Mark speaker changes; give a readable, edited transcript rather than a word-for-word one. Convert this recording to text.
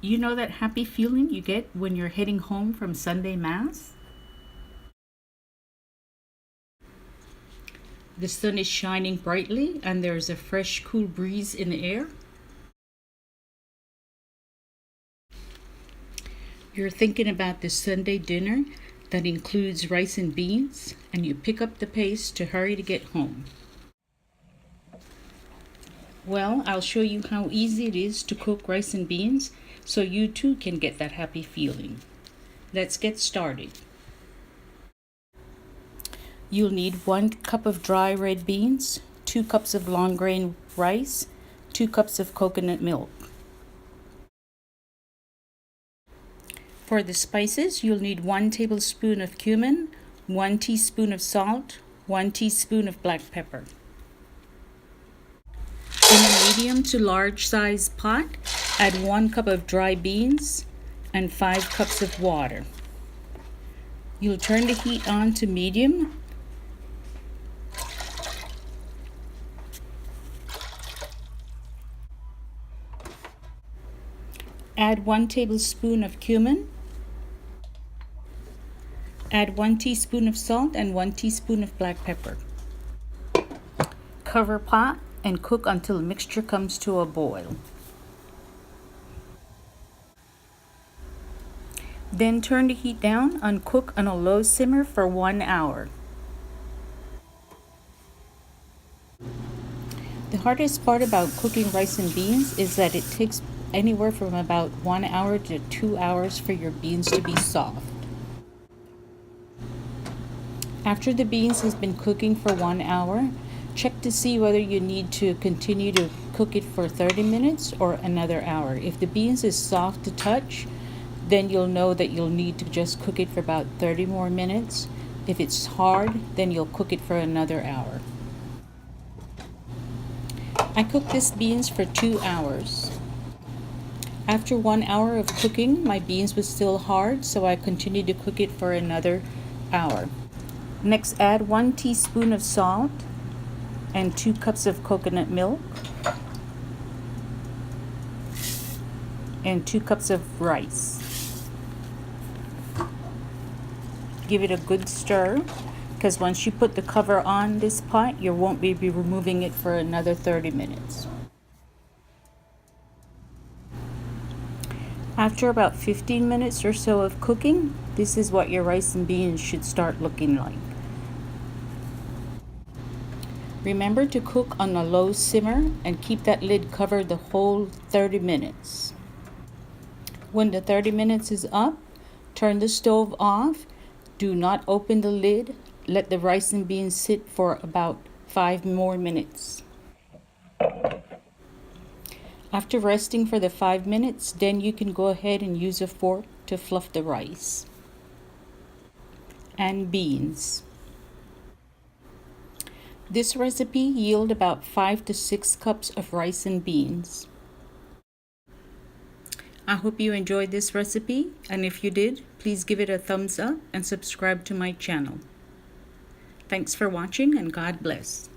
Speaker 1: You know that happy feeling you get when you're heading home from Sunday Mass? The sun is shining brightly and there's a fresh, cool breeze in the air. You're thinking about the Sunday dinner that includes rice and beans, and you pick up the pace to hurry to get home. Well, I'll show you how easy it is to cook rice and beans so you too can get that happy feeling. Let's get started. You'll need 1 cup of dry red beans, 2 cups of long grain rice, 2 cups of coconut milk. For the spices, you'll need 1 tablespoon of cumin, 1 teaspoon of salt, 1 teaspoon of black pepper. In a medium to large size pot, add 1 cup of dry beans and 5 cups of water. You'll turn the heat on to medium. Add 1 tablespoon of cumin. Add 1 teaspoon of salt and 1 teaspoon of black pepper. Cover pot and cook until the mixture comes to a boil. Then turn the heat down and cook on a low simmer for 1 hour. The hardest part about cooking rice and beans is that it takes anywhere from about 1 hour to 2 hours for your beans to be soft. After the beans has been cooking for 1 hour, check to see whether you need to continue to cook it for 30 minutes or another hour. If the beans is soft to touch, then you'll know that you'll need to just cook it for about 30 more minutes. If it's hard, then you'll cook it for another hour. I cooked these beans for 2 hours. After 1 hour of cooking, my beans was still hard, so I continued to cook it for another hour. Next, add 1 teaspoon of salt and 2 cups of coconut milk and 2 cups of rice. Give it a good stir, because once you put the cover on this pot, you won't be removing it for another 30 minutes. After about 15 minutes or so of cooking, this is what your rice and beans should start looking like. Remember to cook on a low simmer and keep that lid covered the whole 30 minutes. When the 30 minutes is up, turn the stove off. Do not open the lid. Let the rice and beans sit for about 5 more minutes. After resting for the 5 minutes, then you can go ahead and use a fork to fluff the rice and beans. This recipe yields about 5 to 6 cups of rice and beans. I hope you enjoyed this recipe, and if you did, please give it a thumbs up and subscribe to my channel. Thanks for watching, and God bless.